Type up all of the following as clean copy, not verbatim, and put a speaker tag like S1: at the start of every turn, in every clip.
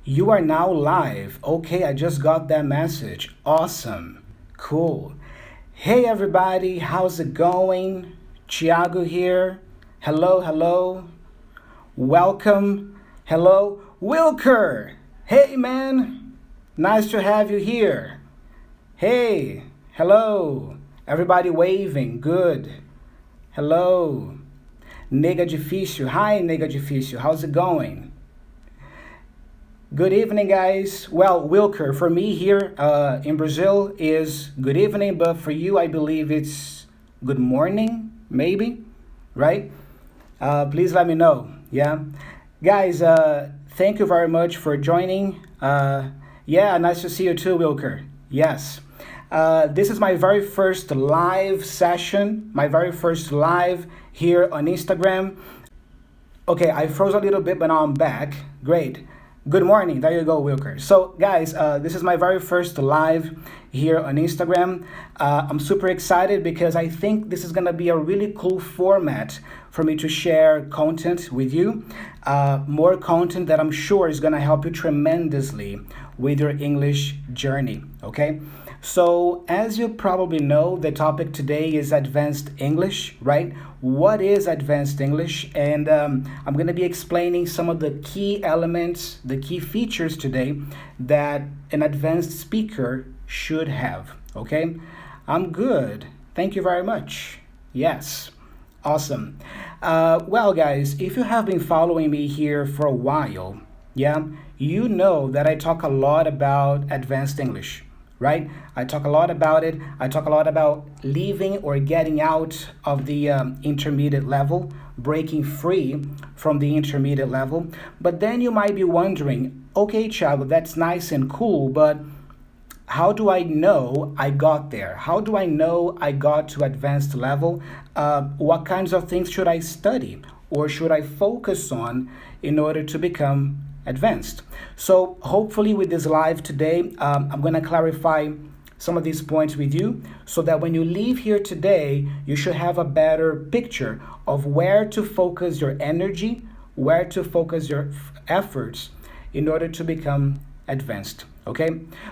S1: You are now live. Okay, I just got that message. Awesome. Cool. Hey everybody, how's it going? Thiago here. Hello, hello. Welcome. Hello. Wilker. Hey man. Nice to have you here. Hey. Hello. Everybody waving. Good. Hello. Nega difícil. Hi, nega difícil. How's it going? Good evening, guys. Well, Wilker, for me here in Brazil is good evening, but for you, I believe it's good morning, maybe, right? Please let me know, yeah? Guys, thank you very much for joining. Yeah, nice to see you too, Wilker. Yes. This is my very first live session, my very first live here on Instagram. Okay, I froze a little bit, but now I'm back. Great. Good morning. There you go, Wilker. So, guys, this is my very first live here on Instagram. I'm super excited because I think this is going to be a really cool format for me to share content with you. More content that I'm sure is going to help you tremendously with your English journey, okay? So, as you probably know, the topic today is advanced English, right? What is advanced English? And I'm going to be explaining some of the key elements, the key features today that an advanced speaker should have, okay? I'm good. Thank you very much. Yes. Awesome. Well, guys, if you have been following me here for a while, yeah, you know that I talk a lot about advanced English. Right? I talk a lot about it. I talk a lot about leaving or getting out of the intermediate level, breaking free from the intermediate level. But then you might be wondering, okay, Thiago, that's nice and cool, but how do I know I got there? How do I know I got to advanced level? What kinds of things should I study or should I focus on in order to become advanced? So hopefully with this live today, I'm going to clarify some of these points with you so that when you leave here today, you should have a better picture of where to focus your energy, where to focus your efforts in order to become advanced. Okay.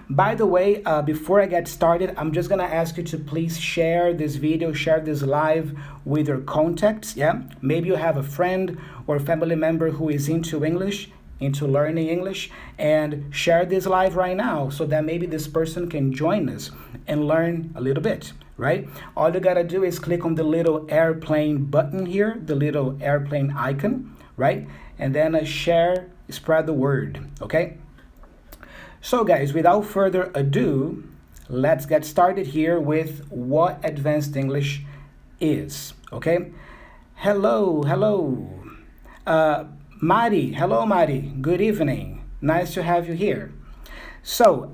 S1: By the way, before I get started, I'm just going to ask you to please share this video, share this live with your contacts. Yeah. Maybe you have a friend or family member who is into English, into learning English, and share this live right now so that maybe this person can join us and learn a little bit, right? All you gotta do is click on the little airplane button here, the little airplane icon, right? And then share, spread the word, okay? So guys, without further ado, let's get started here with what advanced English is, okay? Hello. Mari, hello Mari, good evening. Nice to have you here. So,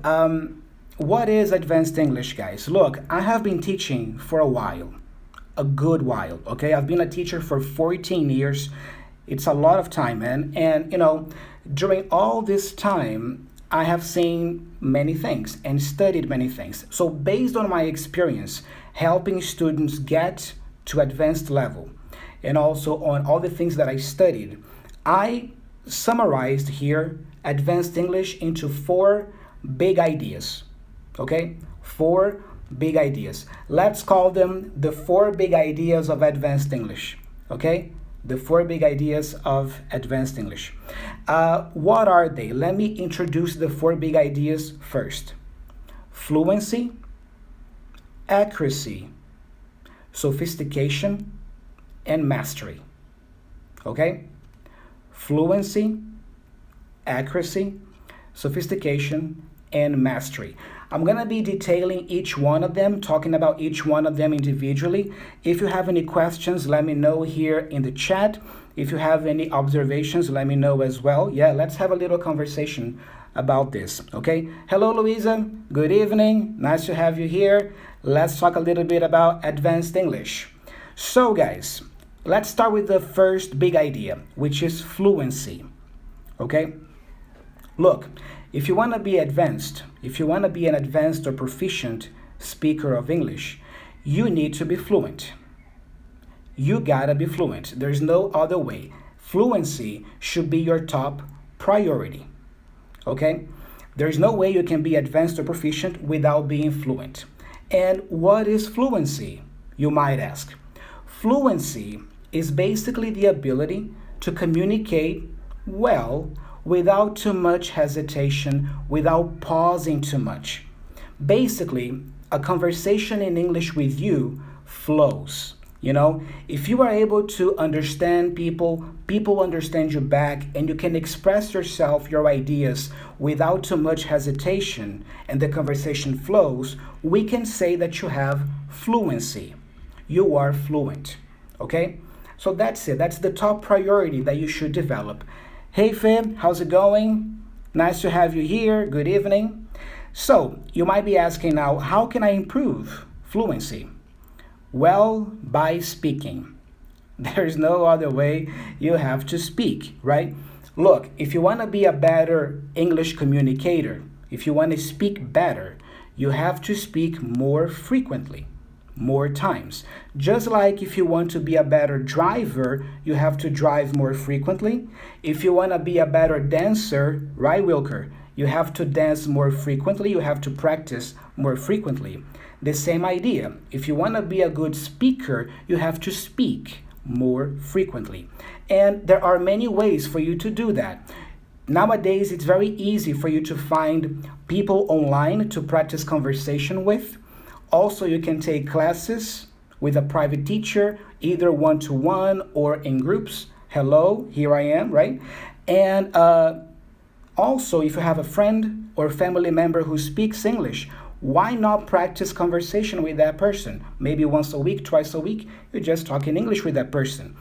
S1: what is advanced English, guys? Look, I have been teaching for a while, a good while, okay? I've been a teacher for 14 years. It's a lot of time, man. And, you know, during all this time, I have seen many things and studied many things. So based on my experience, helping students get to advanced level, and also on all the things that I studied, I summarized here advanced English into 4 big ideas, okay? 4 big ideas. Let's call them the 4 big ideas of advanced English, okay? The 4 big ideas of advanced English. What are they? Let me introduce the 4 big ideas first. Fluency, accuracy, sophistication, and mastery, okay? Fluency, accuracy, sophistication, and mastery. I'm going to be detailing each one of them, talking about each one of them individually. If you have any questions, let me know here in the chat. If you have any observations, let me know as well. Yeah, let's have a little conversation about this, okay? Hello, Louisa. Good evening. Nice to have you here. Let's talk a little bit about advanced English. So, guys, let's start with the first big idea, which is fluency, okay? Look, if you want to be advanced, if you want to be an advanced or proficient speaker of English, you need to be fluent. You gotta be fluent. There's no other way. Fluency should be your top priority. okay? There's no way you can be advanced or proficient without being fluent. And what is fluency, you might ask? Fluency is basically the ability to communicate well without too much hesitation, without pausing too much. Basically, a conversation in English with you flows. You know, if you are able to understand people, people understand you back, and you can express yourself, your ideas, without too much hesitation, and the conversation flows, we can say that you have fluency. You are fluent. Okay? So that's it. That's the top priority that you should develop. Hey, Fib, how's it going? Nice to have you here. Good evening. So, you might be asking now, how can I improve fluency? Well, by speaking. There's no other way. You have to speak, right? Look, if you want to be a better English communicator, if you want to speak better, you have to speak more frequently, more times. Just like if you want to be a better driver, you have to drive more frequently. If you want to be a better dancer, right, Wilker? You have to dance more frequently. You have to practice more frequently. The same idea. If you want to be a good speaker, you have to speak more frequently. And there are many ways for you to do that. Nowadays, it's very easy for you to find people online to practice conversation with. Also, you can take classes with a private teacher, either one-to-one or in groups. Hello, here I am, right? And also, if you have a friend or family member who speaks English, why not practice conversation with that person? Maybe once a week, twice a week, you just talk in English with that person.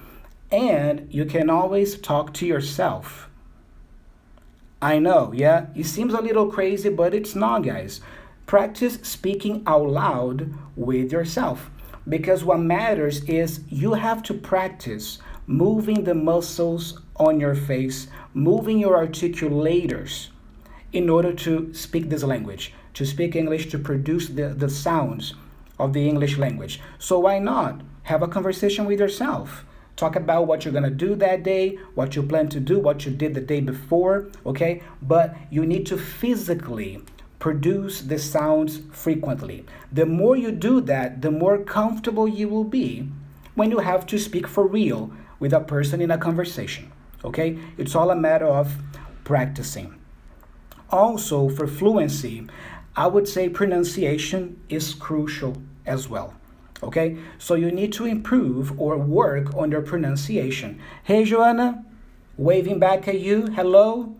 S1: And you can always talk to yourself. I know, yeah? It seems a little crazy, but it's not, guys. Practice speaking out loud with yourself. Because what matters is you have to practice moving the muscles on your face, moving your articulators in order to speak this language, to speak English, to produce the sounds of the English language. So why not have a conversation with yourself? Talk about what you're going to do that day, what you plan to do, what you did the day before, okay? But you need to physically produce the sounds frequently. The more you do that, the more comfortable you will be when you have to speak for real with a person in a conversation, okay? It's all a matter of practicing. Also, for fluency, I would say pronunciation is crucial as well. Okay? So you need to improve or work on your pronunciation. Hey, Joanna, waving back at you. Hello.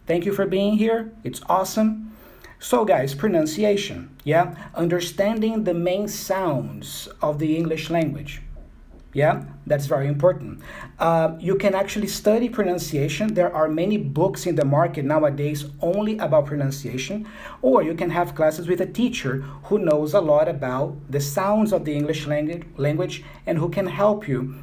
S1: Thank you for being here. It's awesome. So, guys, pronunciation. Yeah? Understanding the main sounds of the English language. Yeah, that's very important. You can actually study pronunciation. There are many books in the market nowadays only about pronunciation, or you can have classes with a teacher who knows a lot about the sounds of the English language and who can help you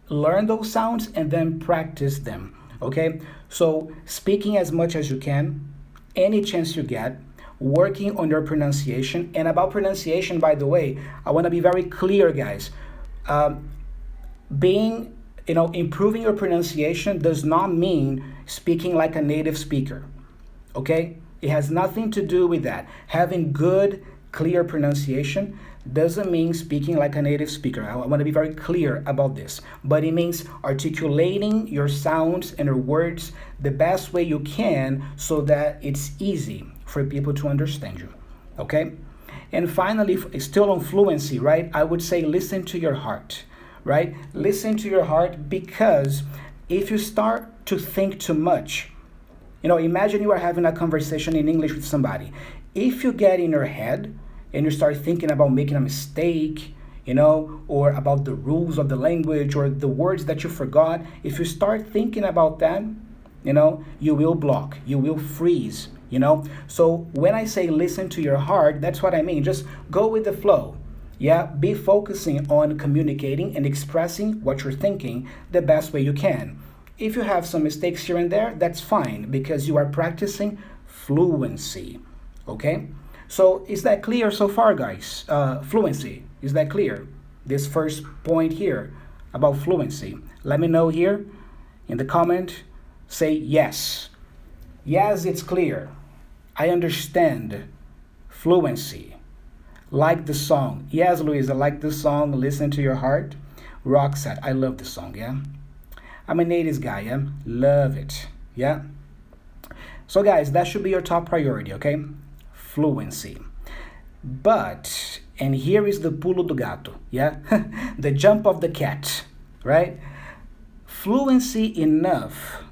S1: learn those sounds and then practice them. Okay, so speaking as much as you can, any chance you get, working on your pronunciation. And about pronunciation, by the way, I want to be very clear, guys. Improving your pronunciation does not mean speaking like a native speaker, okay? It has nothing to do with that. Having good, clear pronunciation doesn't mean speaking like a native speaker. I want to be very clear about this. But it means articulating your sounds and your words the best way you can so that it's easy for people to understand you, okay? And finally, still on fluency, right? I would say listen to your heart, right? Listen to your heart, because if you start to think too much, imagine you are having a conversation in English with somebody. If you get in your head and you start thinking about making a mistake, or about the rules of the language or the words that you forgot, if you start thinking about that, you will block, you will freeze. So when I say listen to your heart, that's what I mean. Just go with the flow. Yeah, be focusing on communicating and expressing what you're thinking the best way you can. If you have some mistakes here and there, that's fine, because you are practicing fluency. Okay? So is that clear so far, guys? Fluency, is that clear? This first point here about fluency. Let me know here in the comment. Say yes. Yes, it's clear. I understand. Fluency. Like the song. Yes, Louisa, like the song. Listen to your heart. Roxette. I love the song, yeah? I'm a natives guy, yeah? Love it, yeah? So guys, that should be your top priority, okay? Fluency. But, and here is the pulo do gato, yeah? The jump of the cat, right? Fluency enough,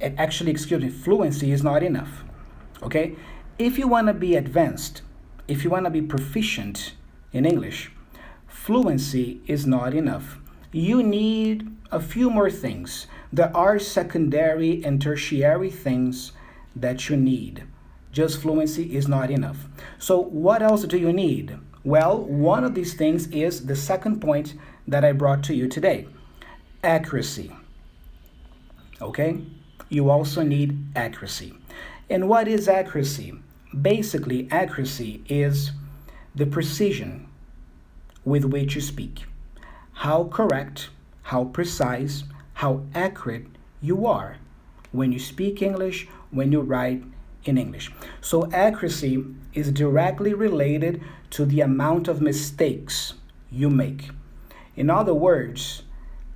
S1: actually, excuse me, fluency is not enough, okay? If you want to be advanced, if you want to be proficient in English, fluency is not enough. You need a few more things. There are secondary and tertiary things that you need. Just fluency is not enough. So what else do you need? Well, one of these things is the second point that I brought to you today. Accuracy. Okay? You also need accuracy. And what is accuracy? Basically, accuracy is the precision with which you speak. How correct, how precise, how accurate you are when you speak English, when you write in English. So accuracy is directly related to the amount of mistakes you make. In other words,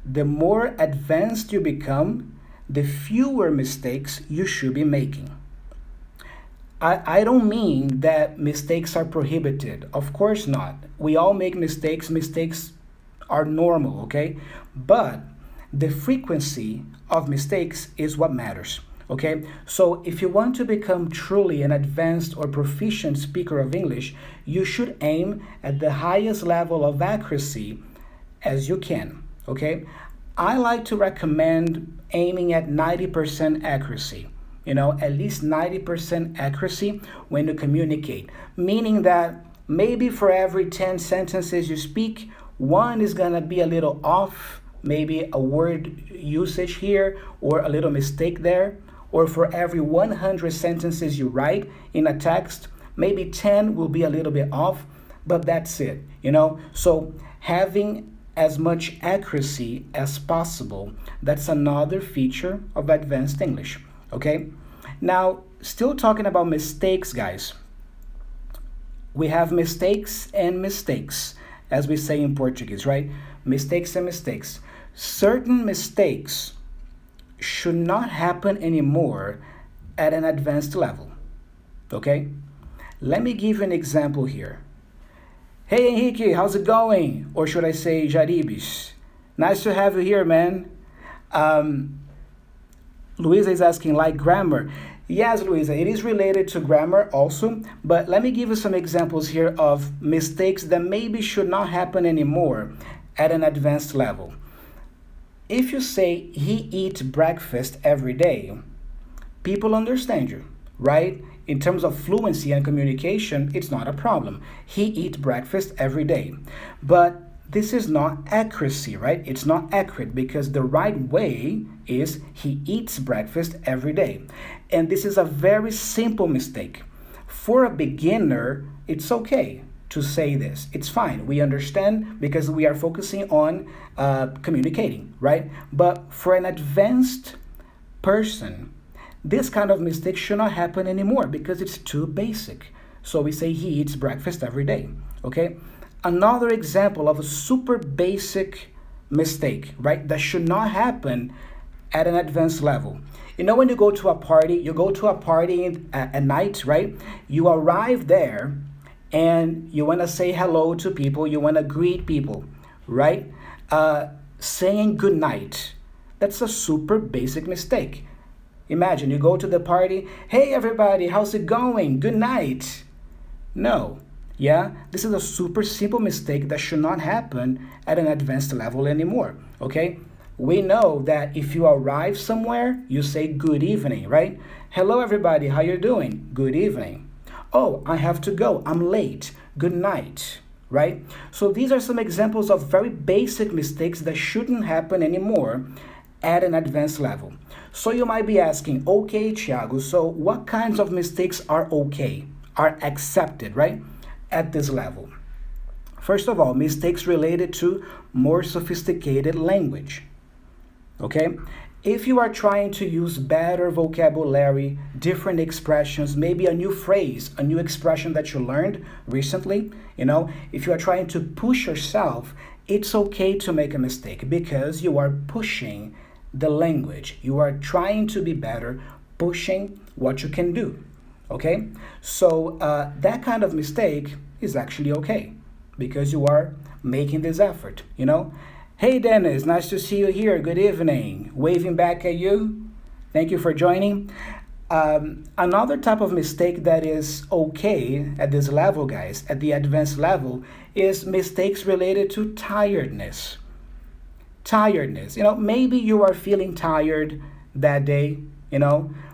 S1: the more advanced you become, the fewer mistakes you should be making. I don't mean that mistakes are prohibited. Of course not. We all make mistakes. Mistakes are normal, okay? But the frequency of mistakes is what matters, okay? So if you want to become truly an advanced or proficient speaker of English, you should aim at the highest level of accuracy as you can, okay? I like to recommend aiming at 90% accuracy. At least 90% accuracy when you communicate, meaning that maybe for every 10 sentences you speak, one is gonna be a little off, maybe a word usage here or a little mistake there, or for every 100 sentences you write in a text, maybe 10 will be a little bit off, but that's it, So having as much accuracy as possible, that's another feature of advanced English. Okay, now still talking about mistakes, guys. We have mistakes and mistakes, as we say in Portuguese, right? Mistakes and mistakes. Certain mistakes should not happen anymore at an advanced level. Okay, let me give you an example here. Hey Henrique, how's it going? Or should I say Jaribes? Nice to have you here, man. Luisa is asking, like grammar. Yes, Luisa, it is related to grammar also, but let me give you some examples here of mistakes that maybe should not happen anymore at an advanced level. If you say, he eats breakfast every day, people understand you, right? In terms of fluency and communication, it's not a problem. He eats breakfast every day. But this is not accuracy, right? It's not accurate because the right way is he eats breakfast every day. And this is a very simple mistake. For a beginner, it's okay to say this. It's fine. We understand because we are focusing on communicating, right? But for an advanced person, this kind of mistake should not happen anymore because it's too basic. So we say he eats breakfast every day, okay? Another example of a super basic mistake, right? That should not happen at an advanced level. When you go to a party, at night, right? You arrive there and you want to say hello to people, you want to greet people, right? Saying good night. That's a super basic mistake. Imagine you go to the party, hey everybody, how's it going? Good night. No. Yeah, this is a super simple mistake that should not happen at an advanced level anymore, okay? We know that if you arrive somewhere, you say good evening, right? Hello everybody, how you doing? Good evening. Oh, I have to go, I'm late. Good night, right? So these are some examples of very basic mistakes that shouldn't happen anymore at an advanced level. So you might be asking, okay, Thiago, so what kinds of mistakes are okay, are accepted, right? At this level. First of all, mistakes related to more sophisticated language. Okay? if you are trying to use better vocabulary, different expressions, maybe a new phrase, a new expression that you learned recently, if you are trying to push yourself, it's okay to make a mistake because you are pushing the language. You are trying to be better, pushing what you can do. Okay? So that kind of mistake is actually okay because you are making this effort, Hey Dennis, nice to see you here. Good evening. Waving back at you. Thank you for joining. Another type of mistake that is okay at this level, guys, at the advanced level, is mistakes related to tiredness. Tiredness. Maybe you are feeling tired that day,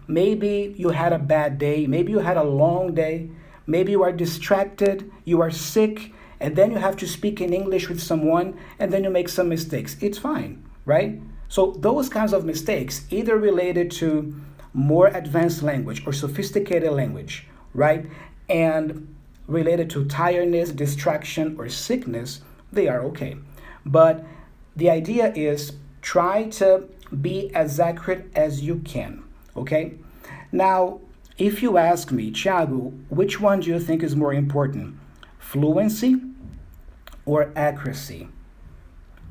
S1: Maybe you had a bad day. Maybe you had a long day. Maybe you are distracted. You are sick. And then you have to speak in English with someone, and then you make some mistakes. It's fine, right? So those kinds of mistakes, either related to more advanced language or sophisticated language, right? And related to tiredness, distraction, or sickness, they are okay. But the idea is try to be as accurate as you can, okay? Now, if you ask me, Thiago, which one do you think is more important? Fluency or accuracy?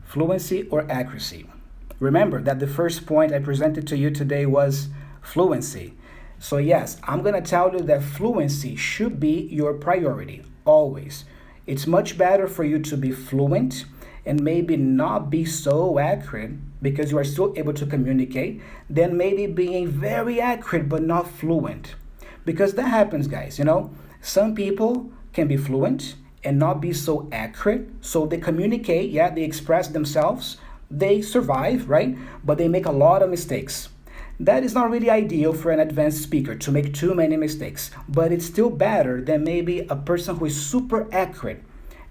S1: Fluency or accuracy? Remember that the first point I presented to you today was fluency. So yes, I'm going to tell you that fluency should be your priority, always. It's much better for you to be fluent and maybe not be so accurate because you are still able to communicate than maybe being very accurate but not fluent. Because that happens, guys, Some people can be fluent and not be so accurate. So they communicate, they express themselves, they survive, right? But they make a lot of mistakes. That is not really ideal for an advanced speaker to make too many mistakes, but it's still better than maybe a person who is super accurate.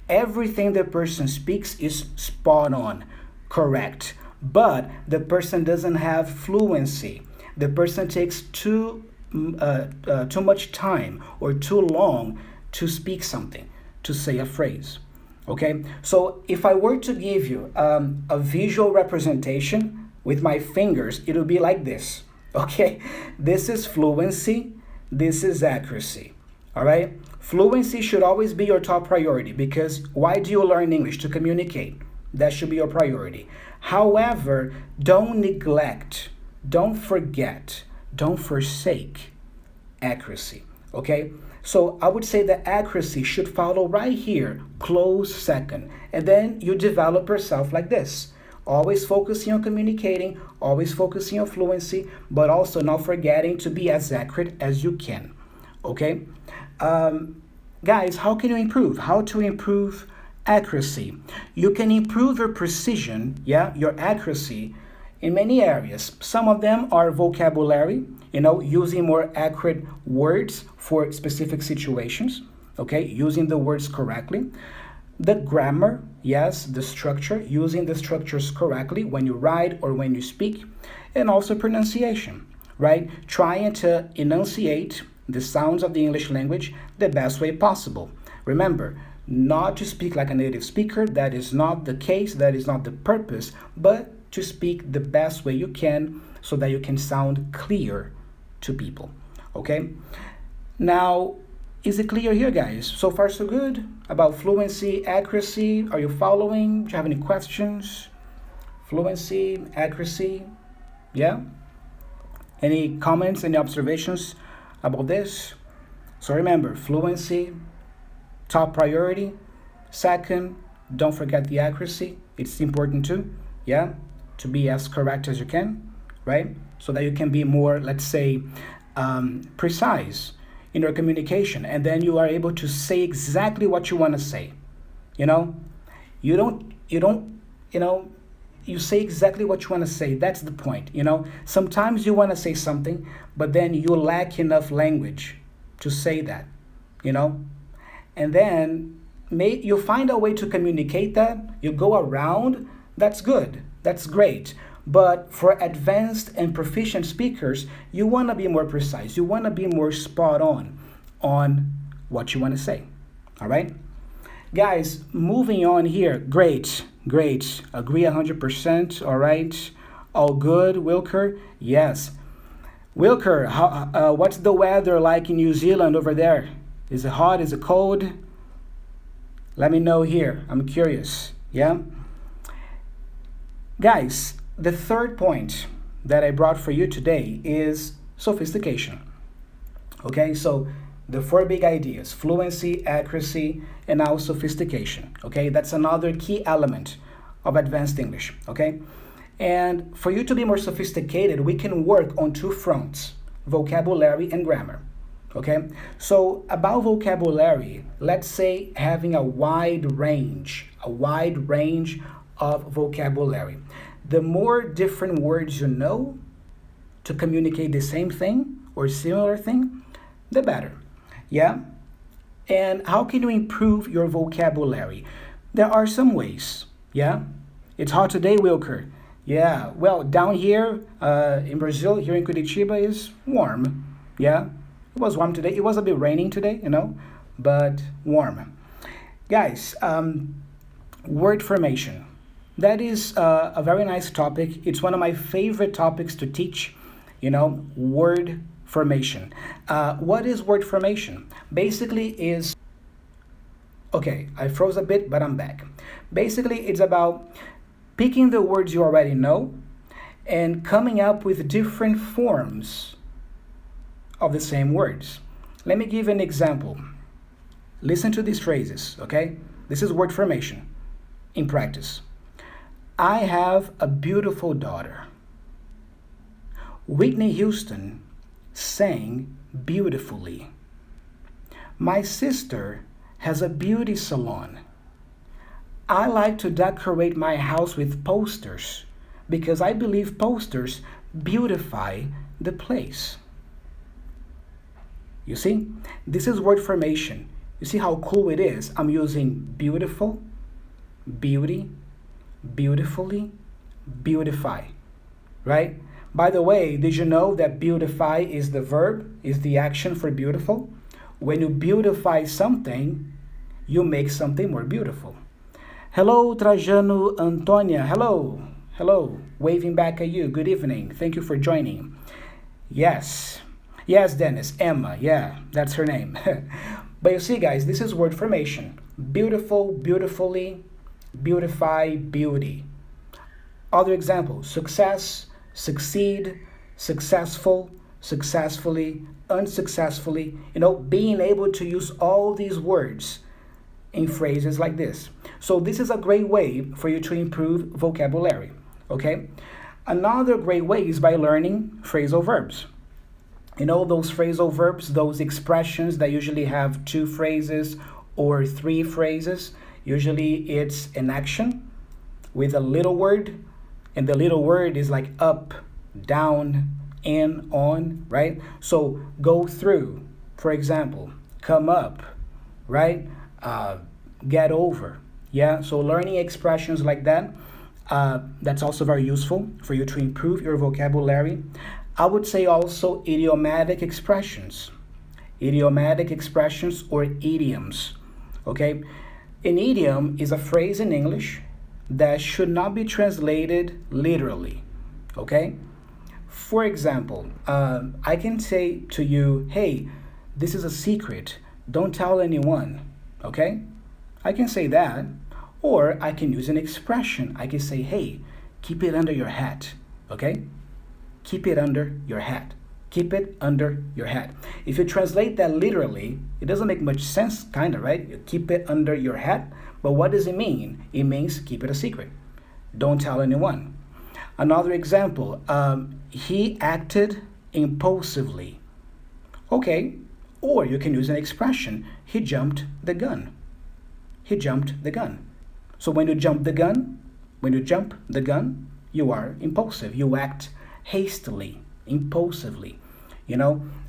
S1: Everything the person speaks is spot on, correct, but the person doesn't have fluency. The person takes too much time or too long to speak something, to say a phrase. Okay, so if I were to give you a visual representation with my fingers, it would be like this. Okay, this is fluency, this is accuracy. All right, fluency should always be your top priority because why do you learn English? To communicate. That should be your priority. However, don't neglect, don't forget, don't forsake accuracy. Okay, so I would say that accuracy should follow right here, close second. And then you develop yourself like this. Always focusing on communicating, always focusing on fluency, but also not forgetting to be as accurate as you can. Okay? Guys, how can you improve? How to improve accuracy? You can improve your precision, your accuracy in many areas. Some of them are vocabulary, using more accurate words for specific situations, okay, using the words correctly. The grammar, yes, the structure, using the structures correctly when you write or when you speak, and also pronunciation, right? Trying to enunciate the sounds of the English language the best way possible. Remember, not to speak like a native speaker, that is not the case, that is not the purpose, but to speak the best way you can so that you can sound clear to people, okay? Now, is it clear here, guys? So far, so good about fluency, accuracy. Are you following? Do you have any questions? Fluency, accuracy, yeah? Any comments, any observations about this? So remember, fluency, top priority. Second, don't forget the accuracy. It's important too, to be as correct as you can, right? So that you can be more, let's say, precise in your communication, and then you are able to say exactly what you want to say. You say exactly what you want to say. That's the point. Sometimes you want to say something, but then you lack enough language to say that, and then you find a way to communicate that. You go around. That's good. That's great. But for advanced and proficient speakers, you want to be more precise. You want to be more spot on what you want to say. All right? Guys, moving on here. Great. Agree 100%. All right. All good, Wilker? Yes. Wilker, what's the weather like in New Zealand over there? Is it hot? Is it cold? Let me know here. I'm curious. Yeah? Guys, the third point that I brought for you today is sophistication. Okay, so the four big ideas: fluency, accuracy, and now sophistication. Okay, that's another key element of advanced English. Okay, and for you to be more sophisticated, we can work on two fronts: vocabulary and grammar. Okay, so about vocabulary, let's say having a wide range of vocabulary. The more different words you know to communicate the same thing or similar thing, the better. Yeah? And how can you improve your vocabulary? There are some ways. Yeah? It's hot today, Wilker. Yeah, well, down here in Brazil, here in Curitiba, is warm. Yeah? It was warm today. It was a bit raining today, but warm. Guys, word formation. That is a very nice topic. It's one of my favorite topics to teach, word formation. What is word formation? Basically is, okay, I froze a bit, but I'm back. Basically, it's about picking the words you already know and coming up with different forms of the same words. Let me give an example. Listen to these phrases, okay? This is word formation in practice. I have a beautiful daughter. Whitney Houston sang beautifully. My sister has a beauty salon. I like to decorate my house with posters because I believe posters beautify the place. You see, this is word formation. You see how cool it is? I'm using beautiful, beauty, beautifully, beautify, right? By the way, did you know that beautify is the verb, is the action for beautiful? When you beautify something, you make something more beautiful. Hello, Trajano Antonia. Hello. Hello. Waving back at you. Good evening. Thank you for joining. Yes. Yes, Dennis. Emma. Yeah, that's her name. But you see, guys, this is word formation. Beautiful, beautifully, beautify, beauty. Other examples: success, succeed, successful, successfully, unsuccessfully. Being able to use all these words in phrases like this. So this is a great way for you to improve vocabulary, okay? Another great way is by learning phrasal verbs. Those phrasal verbs, those expressions that usually have two phrases or three phrases. Usually it's an action with a little word, and the little word is like up, down, in, on, right? So go through, for example, come up, right? Get over. Yeah, so learning expressions like that, that's also very useful for you to improve your vocabulary. I would say also idiomatic expressions or idioms, okay? An idiom is a phrase in English that should not be translated literally, okay? For example, I can say to you, hey, this is a secret, don't tell anyone, okay? I can say that, or I can use an expression. I can say, hey, keep it under your hat, okay? Keep it under your hat. Keep it under your hat. If you translate that literally, it doesn't make much sense, kind of, right? You keep it under your hat, but what does it mean? It means keep it a secret. Don't tell anyone. Another example, he acted impulsively. Okay, or you can use an expression, he jumped the gun. He jumped the gun. So when you jump the gun, you are impulsive. You act hastily, impulsively,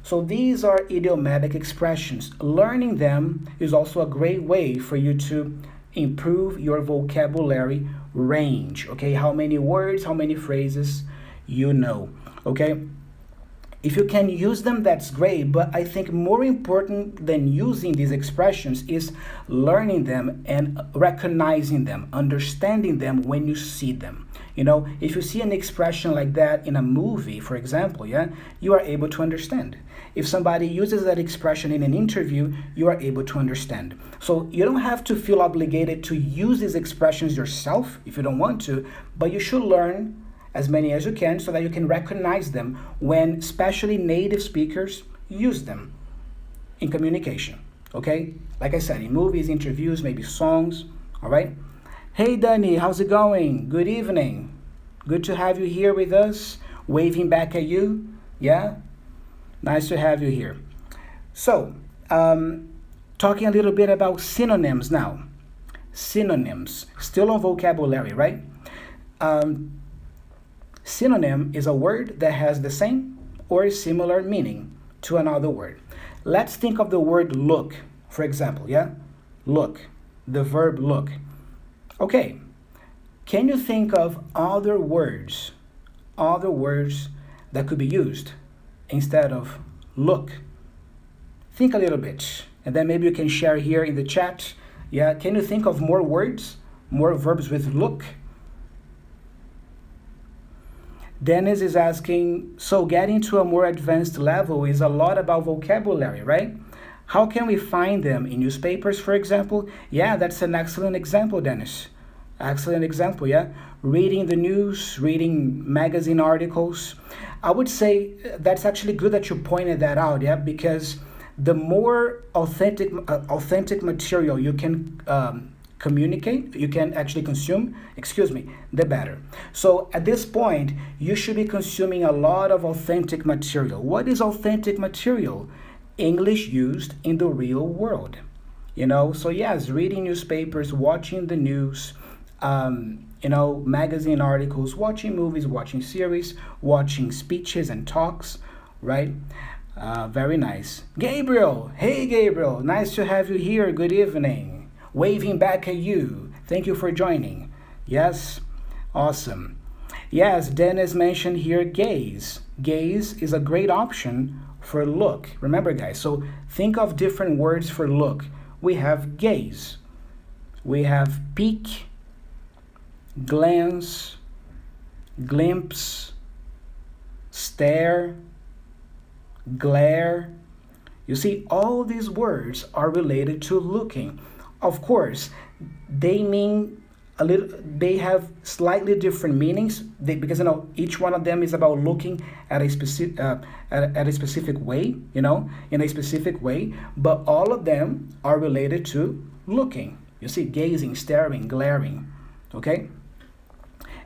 S1: So these are idiomatic expressions. Learning them is also a great way for you to improve your vocabulary range, okay? How many words, how many phrases you know, okay? If you can use them, that's great, but I think more important than using these expressions is learning them and recognizing them, understanding them when you see them. You know, if you see an expression like that in a movie, for example, yeah, you are able to understand. If somebody uses that expression in an interview, you are able to understand. So you don't have to feel obligated to use these expressions yourself if you don't want to, but you should learn as many as you can so that you can recognize them when especially native speakers use them in communication. Okay? Like I said, in movies, interviews, maybe songs. All right? Hey, Danny, how's it going? Good evening. Good to have you here with us. Waving back at you. Yeah? Nice to have you here. So, talking a little bit about synonyms now. Synonyms. Still on vocabulary, right? Synonym is a word that has the same or similar meaning to another word. Let's think of the word look, for example, yeah? Look, the verb look. Okay, can you think of other words that could be used instead of look? Think a little bit, and then maybe you can share here in the chat. Yeah, can you think of more words, more verbs with look? Dennis is asking, so getting to a more advanced level is a lot about vocabulary, right? How can we find them in newspapers, for example? Yeah, that's an excellent example, Dennis. Excellent example, yeah? Reading the news, reading magazine articles. I would say that's actually good that you pointed that out, yeah? Because the more authentic material you can communicate, you can actually consume, the better. So at this point, you should be consuming a lot of authentic material. What is authentic material? English used in the real world. You know, so yes, reading newspapers, watching the news, magazine articles, watching movies, watching series, watching speeches and talks, right? Very nice. Gabriel, hey Gabriel, nice to have you here. Good evening. Waving back at you. Thank you for joining. Yes, awesome. Yes, Dennis mentioned here gaze. Gaze is a great option for look. Remember, guys, so think of different words for look. We have gaze. We have peek, glance, glimpse, stare, glare. You see, all these words are related to looking. Of course, they mean they have slightly different meanings because each one of them is about looking at a specific way, in a specific way, but all of them are related to looking. You see, gazing, staring, glaring. Okay?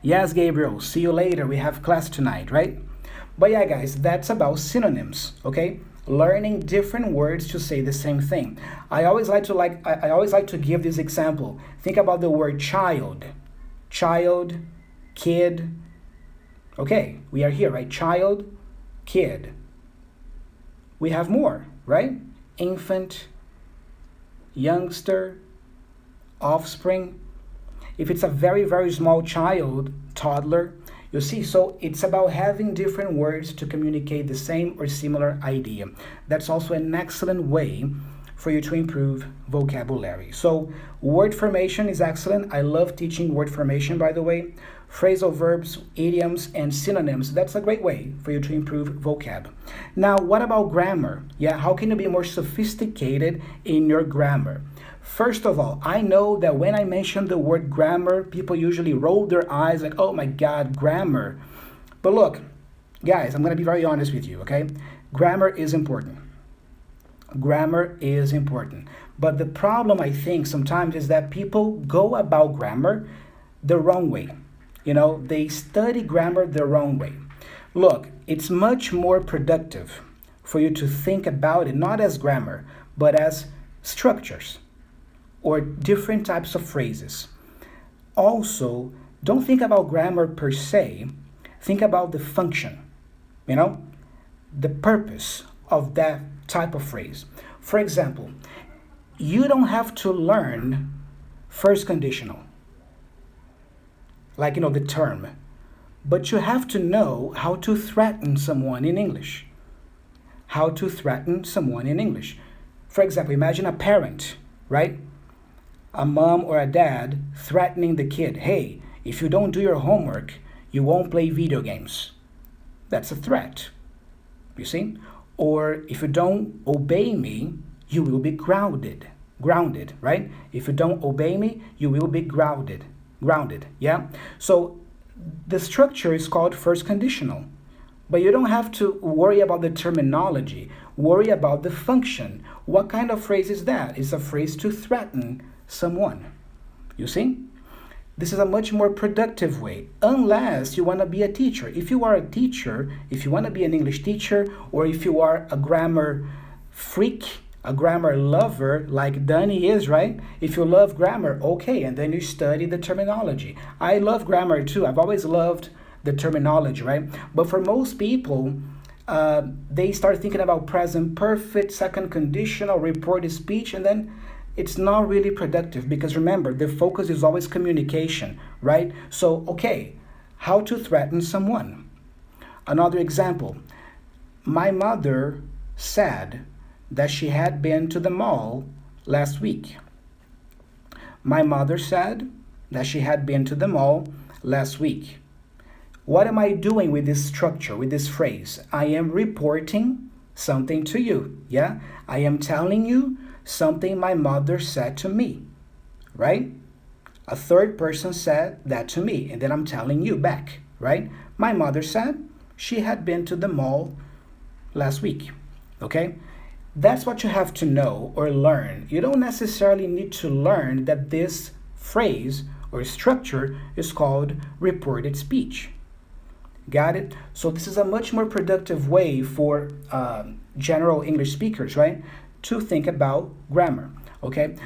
S1: Yes, Gabriel, see you later. We have class tonight, right? But yeah, guys, that's about synonyms, okay? Learning different words to say the same thing. I always like to give this example. Think about the word child, kid. Okay, we are here, right? Child, kid. We have more, right? Infant, youngster, offspring. If it's a very, very small child, toddler, you see, so it's about having different words to communicate the same or similar idea. That's also an excellent way for you to improve vocabulary. So word formation is excellent. I love teaching word formation, by the way. Phrasal verbs, idioms, and synonyms. That's a great way for you to improve vocab. Now, what about grammar? Yeah, how can you be more sophisticated in your grammar? First of all, I know that when I mention the word grammar, people usually roll their eyes like, oh my God, grammar. But look, guys, I'm going to be very honest with you, okay? Grammar is important. Grammar is important. But the problem, I think, sometimes is that people go about grammar the wrong way. They study grammar the wrong way. Look, it's much more productive for you to think about it not as grammar, but as structures or different types of phrases. Also, don't think about grammar per se. Think about the function, the purpose of that type of phrase. For example, you don't have to learn first conditional, like, the term, but you have to know how to threaten someone in English. How to threaten someone in English. For example, imagine a parent, right? A mom or a dad threatening the kid. Hey, If you don't do your homework, you won't play video games. That's a threat, you see? Or if you don't obey me, you will be grounded. Grounded, right? If you don't obey me, you will be grounded. Grounded, yeah? So the structure is called first conditional. But you don't have to worry about the terminology. Worry about the function. What kind of phrase is that? It's a phrase to threaten someone. You see? This is a much more productive way, unless you want to be a teacher. If you are a teacher, if you want to be an English teacher, or if you are a grammar freak, a grammar lover like Danny is, right? If you love grammar, okay, and then you study the terminology. I love grammar too. I've always loved the terminology, right? But for most people, they start thinking about present perfect, second conditional, reported speech, and then it's not really productive because remember, the focus is always communication, right? So, okay, how to threaten someone. Another example, my mother said that she had been to the mall last week. My mother said that she had been to the mall last week. What am I doing with this structure, with this phrase? I am reporting something to you, yeah? I am telling you something my mother said to me, right? A third person said that to me, and then I'm telling you back, right? My mother said she had been to the mall last week, okay? That's what you have to know or learn. You don't necessarily need to learn that this phrase or structure is called reported speech. Got it? So this is a much more productive way for general English speakers, right, to think about grammar, okay?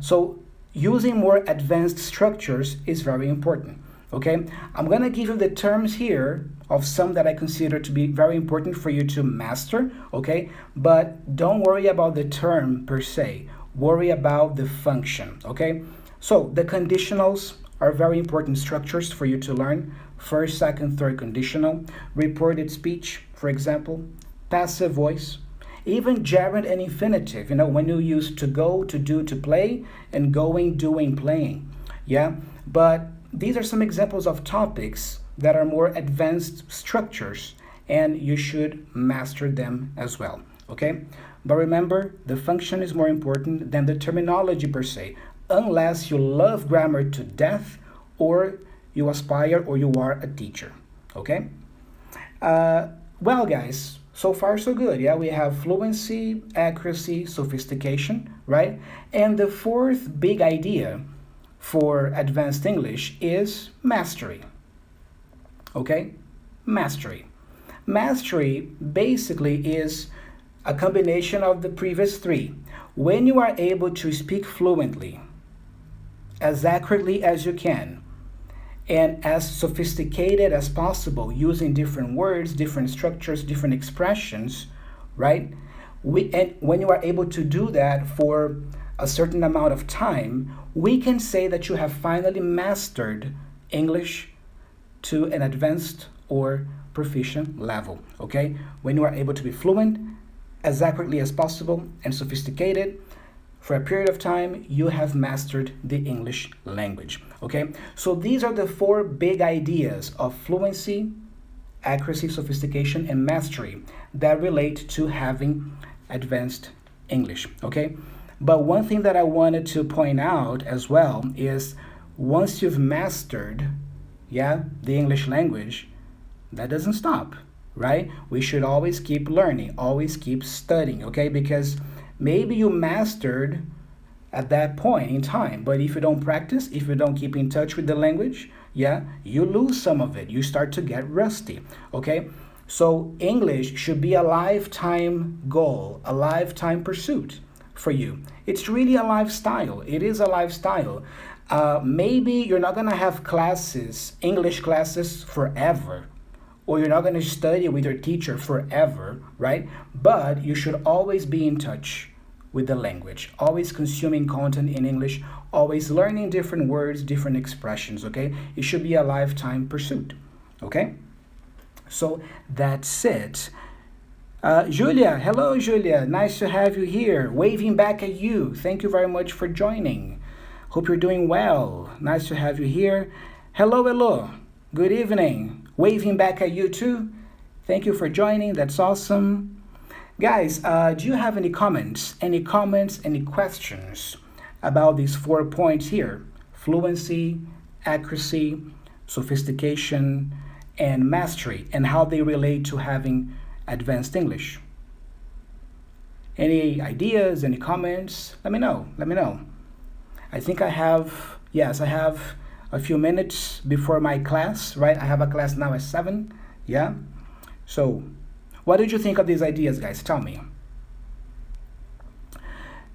S1: So using more advanced structures is very important, okay? I'm going to give you the terms here of some that I consider to be very important for you to master, okay? But don't worry about the term per se. Worry about the function, okay? So the conditionals are very important structures for you to learn. First, second, third conditional, reported speech, for example, passive voice, even gerund and infinitive, when you use to go, to do, to play, and going, doing, playing, yeah? But these are some examples of topics that are more advanced structures, and you should master them as well, okay? But remember, the function is more important than the terminology per se, unless you love grammar to death or you aspire or you are a teacher, okay? Well, guys, so far so good, yeah? We have fluency, accuracy, sophistication, right? And the fourth big idea for advanced English is mastery, okay? Mastery. Mastery basically is a combination of the previous three. When you are able to speak fluently, as accurately as you can, and as sophisticated as possible, using different words, different structures, different expressions, right? And when you are able to do that for a certain amount of time, we can say that you have finally mastered English to an advanced or proficient level, okay? When you are able to be fluent as accurately as possible and sophisticated for a period of time, you have mastered the English language, okay? So these are the four big ideas of fluency, accuracy, sophistication, and mastery that relate to having advanced English, okay? But one thing that I wanted to point out as well is once you've mastered, the English language, that doesn't stop, right? We should always keep learning, always keep studying, okay? Because maybe you mastered at that point in time, but if you don't practice, if you don't keep in touch with the language, you lose some of it. You start to get rusty, okay? So English should be a lifetime goal, a lifetime pursuit for you. It's really a lifestyle. It is a lifestyle. Maybe you're not going to have classes, English classes forever, or you're not going to study with your teacher forever, right? But you should always be in touch with the language, always consuming content in English, always learning different words, different expressions, okay? It should be a lifetime pursuit, okay? So that's it. Julia, hello Julia, nice to have you here, waving back at you. Thank you very much for joining. Hope you're doing well. Nice to have you here. Hello, hello. Good evening. Waving back at you too. Thank you for joining. That's awesome. Guys, do you have any comments? Any comments, any questions about these 4 points here? Fluency, accuracy, sophistication, and mastery, and how they relate to having advanced English. Any ideas, any comments? Let me know. Let me know. I think I have a few minutes before my class, right? I have a class now at 7, yeah? So, what did you think of these ideas, guys? Tell me.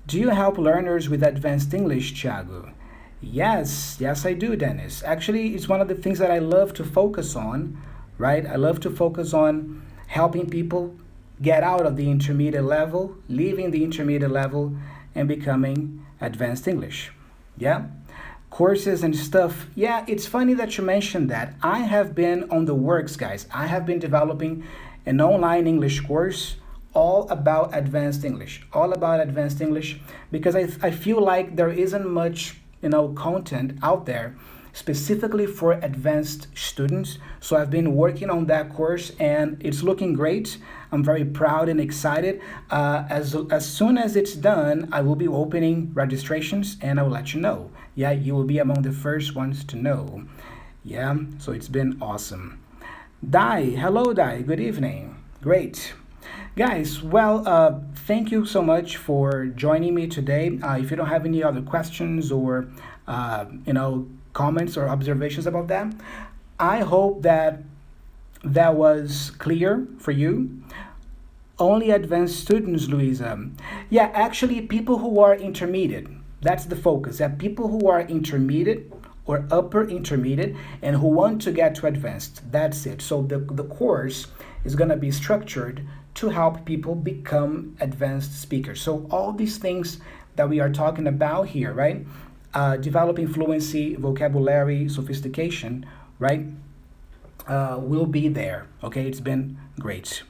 S1: Do you help learners with advanced English, Thiago? Yes, I do, Dennis. Actually, it's one of the things that I love to focus on, right? I love to focus on helping people get out of the intermediate level, leaving the intermediate level, and becoming advanced English. Yeah? Courses and stuff. Yeah, it's funny that you mentioned that. I have been on the works, guys. I have been developing an online English course all about advanced English. All about advanced English because I feel like there isn't much, content out there specifically for advanced students. So I've been working on that course and it's looking great. I'm very proud and excited. As soon as it's done, I will be opening registrations and I will let you know. Yeah, you will be among the first ones to know. Yeah, so it's been awesome. Dai, hello Dai, good evening. Great. Guys, well, thank you so much for joining me today. If you don't have any other questions or, comments or observations about that, I hope that was clear for you. Only advanced students, Louisa. Yeah, actually, people who are intermediate. That's the focus. That people who are intermediate or upper intermediate and who want to get to advanced. That's it. So the course is going to be structured to help people become advanced speakers. So all these things that we are talking about here, right? Developing fluency, vocabulary, sophistication, right? Will be there. Okay, it's been great.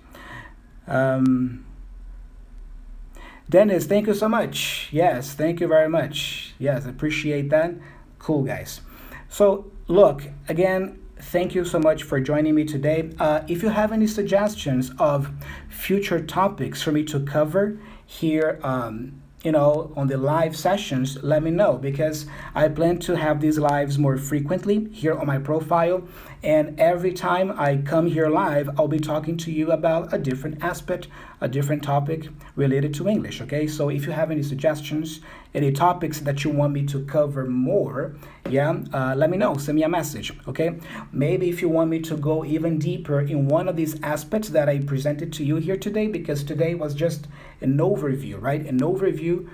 S1: Dennis, thank you so much. Yes, thank you very much. Yes, appreciate that. Cool, guys. So, look, again, thank you so much for joining me today. If you have any suggestions of future topics for me to cover here, on the live sessions, let me know because I plan to have these lives more frequently here on my profile. And every time I come here live, I'll be talking to you about a different aspect, a different topic related to English, okay? So if you have any suggestions, any topics that you want me to cover more, let me know. Send me a message, okay? Maybe if you want me to go even deeper in one of these aspects that I presented to you here today, because today was just an overview, right? An overview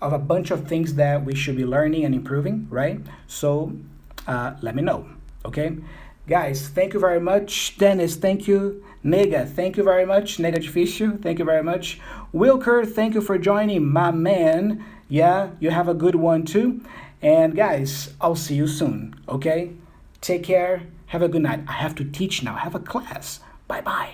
S1: of a bunch of things that we should be learning and improving, right? So let me know, okay? Guys, thank you very much. Dennis, thank you. Nega, thank you very much. Nega Difícil, thank you very much. Wilker, thank you for joining, my man. Yeah, you have a good one too. And guys, I'll see you soon, okay? Take care. Have a good night. I have to teach now. I have a class. Bye-bye.